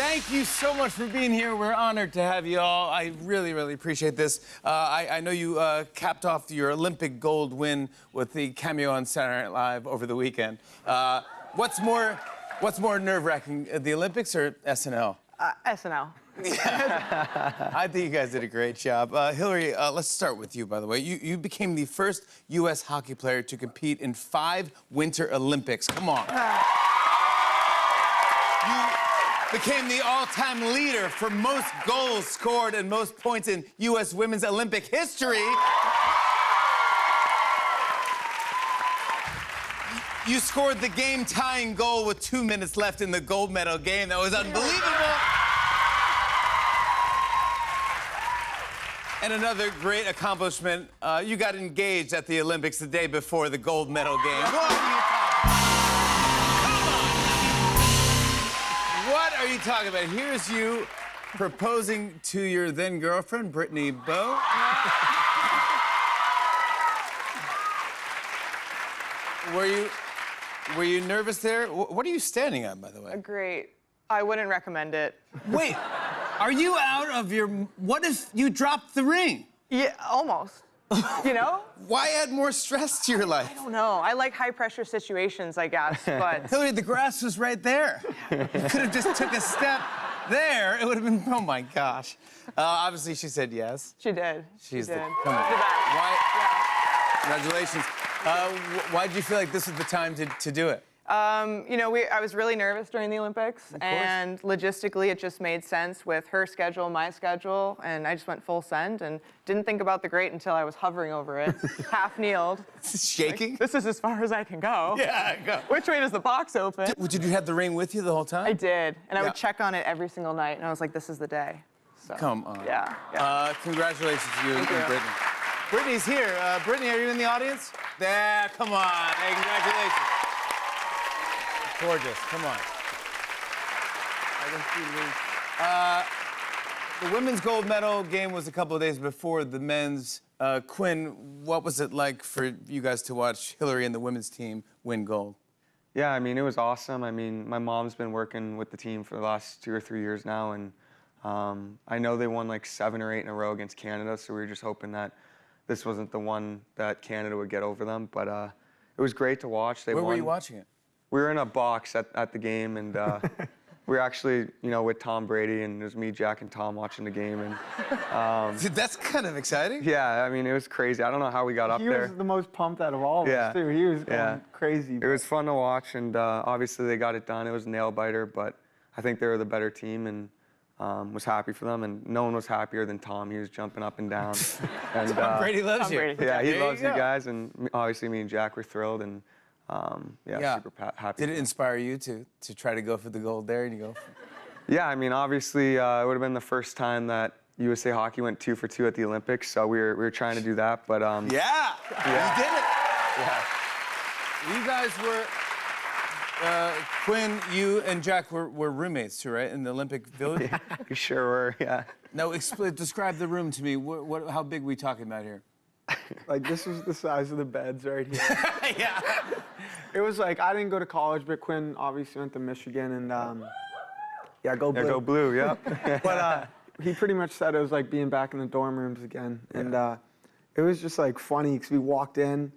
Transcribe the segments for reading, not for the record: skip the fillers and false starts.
Thank you so much for being here. We're honored to have you all. I really, really appreciate this. I know you capped off your Olympic gold win with the cameo on Saturday Night Live over the weekend. What's more nerve-wracking, the Olympics or SNL? SNL. I think you guys did a great job. Hillary, let's start with you, by the way. You became the first U.S. hockey player to compete in 5 Winter Olympics. Come on. You became the all-time leader for most goals scored and most points in U.S. women's Olympic history. You scored the game-tying goal with 2 minutes left in the gold medal game. That was unbelievable. And another great accomplishment, you got engaged at the Olympics the day before the gold medal game. What are you talking about? Here's you proposing to your then girlfriend, Brittany Bowe. Were you nervous there? What are you standing on, by the way? Great. I wouldn't recommend it. Wait, are you out of your... What if you dropped the ring? Yeah, almost. You know? Why add more stress to your life? I don't know. I like high-pressure situations, I guess, but... Hillary, the grass was right there. You could have just took a step there. It would have been... Oh, my gosh. Obviously, she said yes. She did. She's she did. Come on. She's the best. Why? Yeah. Congratulations. Why did you feel like this was the time to do it? You know, I was really nervous during the Olympics, and logistically, it just made sense with her schedule, my schedule, and I just went full send and didn't think about the grate until I was hovering over it, half kneeled. Shaking? Like, this is as far as I can go. Yeah, go. Which way does the box open? Did you have the ring with you the whole time? I did, and I Yeah. would check on it every single night, and I was like, this is the day. So, Come on. Yeah. Congratulations to you and you. Brittany. Brittany's here. Brittany, are you in the audience? There, come on. Hey, congratulations. Gorgeous, come on. The women's gold medal game was a couple of days before the men's. Quinn, what was it like for you guys to watch Hillary and the women's team win gold? Yeah, I mean, it was awesome. I mean, my mom's been working with the team for the last 2 or 3 years now, and I know they won like 7 or 8 in a row against Canada, so we were just hoping that this wasn't the one that Canada would get over them, but it was great to watch. They Where won. were you watching it? We were in a box at the game, and we were actually, you know, with Tom Brady, and it was me, Jack, and Tom watching the game, and Dude, that's kind of exciting. yeah, I mean, it was crazy. I don't know how we got up He there. was the most pumped out of all of Yeah. us, too. He was going Yeah. crazy. It was fun to watch, and obviously they got it done. It was a nail-biter, but I think they were the better team, and was happy for them, and no one was happier than Tom. He was jumping up and down. And, Tom Brady loves Tom you. Brady. yeah, he There loves you go. guys, and obviously me and Jack were thrilled, and yeah, super happy. Did it inspire you to try to go for the gold there? And you go. Yeah, I mean, obviously it would have been the first time that USA Hockey went 2 for 2 at the Olympics, so we were trying to do that, but Yeah, you did it. yeah. You guys were. Quinn, you and Jack were roommates too, right? In the Olympic Village? We sure were, yeah. Now, describe the room to me. How big are we talking about here? Like, this was the size of the beds right here. Yeah. It was like, I didn't go to college, but Quinn obviously went to Michigan, and yeah, go blue. Yeah, go blue, yep. But he pretty much said it was like being back in the dorm rooms again. And it was just like funny, because we walked in,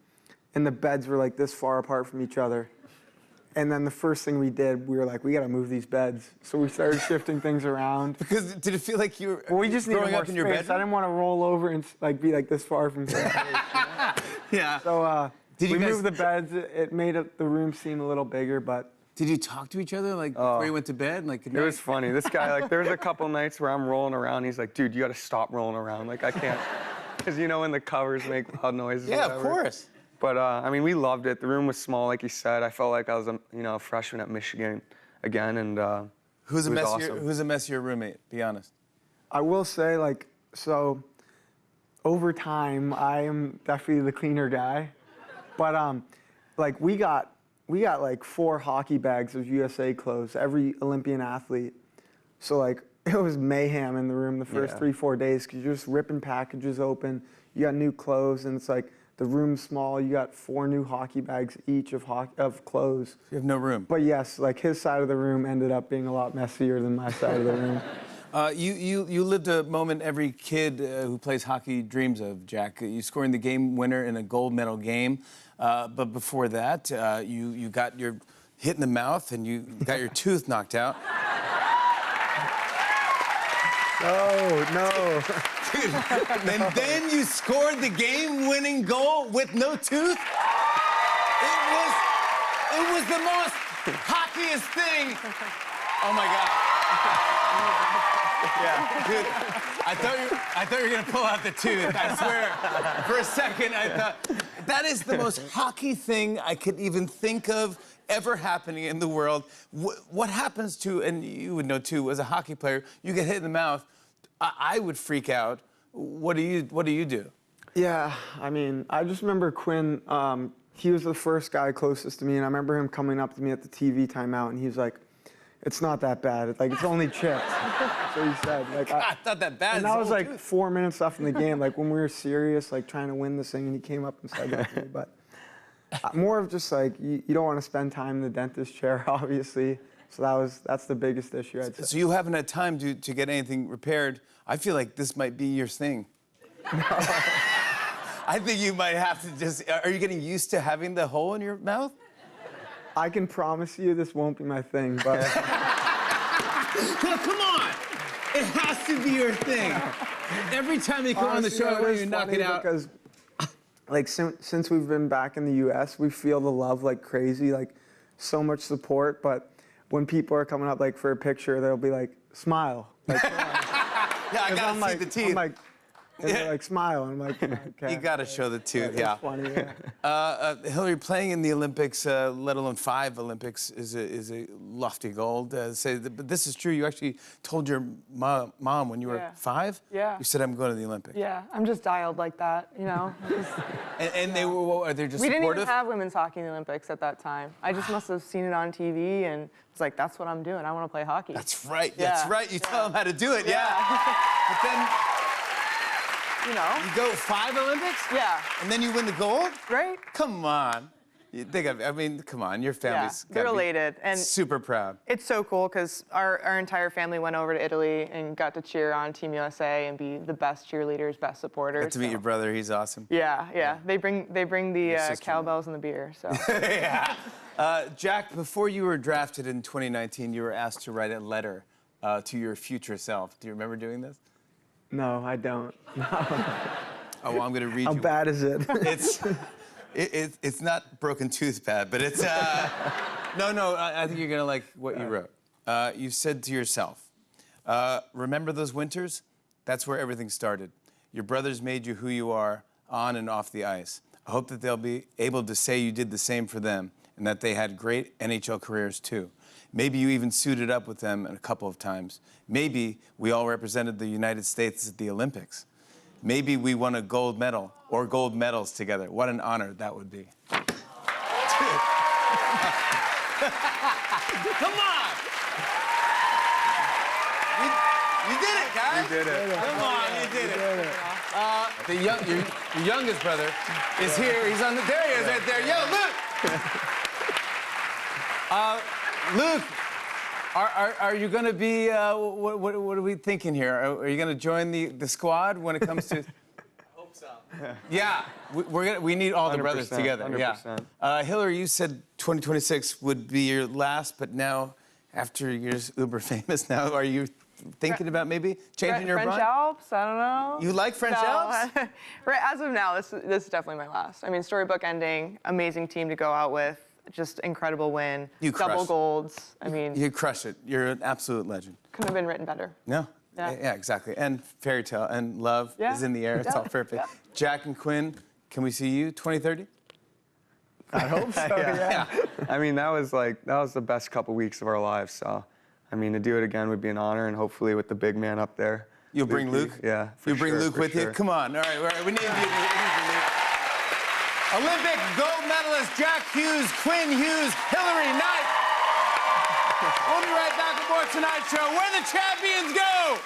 and the beds were like this far apart from each other. And then the first thing we did, we were like, we got to move these beds. So we started shifting things around. Because did it feel like you were Well, we just needed growing more up in your space. bedroom? I didn't want to roll over and like be like this far from space. Yeah. So Did you we guys- moved the beds. It made the room seem a little bigger, but Did you talk to each other like before you went to bed? Like, good It was night? funny. This guy, like, there was a couple nights where I'm rolling around. He's like, dude, you got to stop rolling around. Like, I can't. Because, you know, when the covers make loud noises. or Yeah, of whatever. course. But, I mean, we loved it. The room was small, like you said. I felt like I was, a freshman at Michigan again, and Who's a it was messier? awesome. Who's a messier roommate? Be honest. I will say, like, so over time, I am definitely the cleaner guy. But like, we got like 4 hockey bags of USA clothes, every Olympian athlete. So like, it was mayhem in the room the first Yeah. 3-4 days, because you're just ripping packages open. You got new clothes, and it's like, the room's small. You got 4 new hockey bags each of clothes. You have no room. But yes, like his side of the room ended up being a lot messier than my side of the room. You lived a moment every kid who plays hockey dreams of, Jack. You scoring the game winner in a gold medal game. But before that, you got your hit in the mouth and you got your tooth knocked out. No. Dude, and then you scored the game-winning goal with no tooth. It was the most hockeyiest thing. Oh my God. Yeah, dude. I thought you were gonna pull out the tooth. I swear. For a second, I thought that is the most hockey thing I could even think of ever happening in the world. What happens to, and you would know too, as a hockey player, you get hit in the mouth. I would freak out. What do you do? Yeah, I mean, I just remember Quinn, he was the first guy closest to me, and I remember him coming up to me at the TV timeout, and he was like, it's not that bad. It's only chipped. So he said. God, not that bad. And that was like 4 minutes left in the game, like when we were serious, like trying to win this thing, and he came up and said that to me. But more of just like, you don't want to spend time in the dentist chair, obviously. So that's the biggest issue, I'd say. So you haven't had time to get anything repaired. I feel like this might be your thing. I think you might have to just, are you getting used to having the hole in your mouth? I can promise you this won't be my thing, but... No, come on! It has to be your thing. Every time you come on the Honestly, show, I it want is you to knock funny it out. Because, like, since we've been back in the U.S., we feel the love like crazy, like, so much support, but when people are coming up, like, for a picture, they'll be like, smile. Like, come on. Yeah, I gotta I'm see like, the teeth. I'm like, and they're like, smile. I'm like, okay. You gotta show the tooth, yeah. It's funny, yeah. Hillary, playing in the Olympics, let alone 5 Olympics, is a lofty goal. But this is true. You actually told your mom when you were 5? Yeah. You said, I'm going to the Olympics. Yeah, I'm just dialed like that, you know? And they were, are they just We didn't supportive? even have women's hockey in the Olympics at that time. I just must have seen it on TV and was like, that's what I'm doing. I want to play hockey. That's right. Yeah. That's right. You tell them how to do it. Yeah. But then You know? you go 5 Olympics? Yeah. And then you win the gold? Right? Come on. I mean, come on. Your family's they're gotta be elated. And super proud. it's so cool because our entire family went over to Italy and got to cheer on Team USA and be the best cheerleaders, best supporters. Got to meet your brother. He's awesome. Yeah. They bring the sister-in-law. cowbells and the beer. So Yeah. Jack, before you were drafted in 2019, you were asked to write a letter to your future self. Do you remember doing this? No, I don't. Oh, well, I'm going to read How you. bad is it? It's not broken tooth bad, but it's no. I think you're gonna like what you wrote. You said to yourself, "Remember those winters? That's where everything started. Your brothers made you who you are on and off the ice. I hope that they'll be able to say you did the same for them, and that they had great NHL careers too. Maybe you even suited up with them a couple of times. Maybe we all represented the United States at the Olympics. Maybe we won a gold medal or gold medals together. What an honor that would be." Dude. Come on! You did it, guys. You did it. Come on, you did it. Your youngest brother is here. He's on the. There he is, right there. Yo, Luke. Luke, are you going to be? What are we thinking here? Are you going to join the squad when it comes to? Hope so. Yeah, we need all the brothers 100%, together. 100%. Yeah. Hillary, you said 2026 would be your last, but now, after you're uber famous, now are you thinking about maybe changing your French brand? Alps? I don't know. You like French Alps? Right, as of now, this is definitely my last. I mean, storybook ending, amazing team to go out with, just incredible win. You double crushed. golds. I mean, You crush it. You're an absolute legend. couldn't have been written better. No. Yeah. Exactly. And fairy tale and love Yeah. is in the air. It's Yeah. all perfect. Yeah. Jack and Quinn, can we see you 2030? I hope so, yeah. I mean, that was the best couple weeks of our lives. So, I mean, to do it again would be an honor, and hopefully with the big man up there. You'll bring Luke? Yeah. You bring Luke for with you? sure. Come on. All right. We need you. Olympic gold medalist Jack Hughes, Quinn Hughes, Hillary Knight. We'll be right back with more Tonight Show, where the champions go.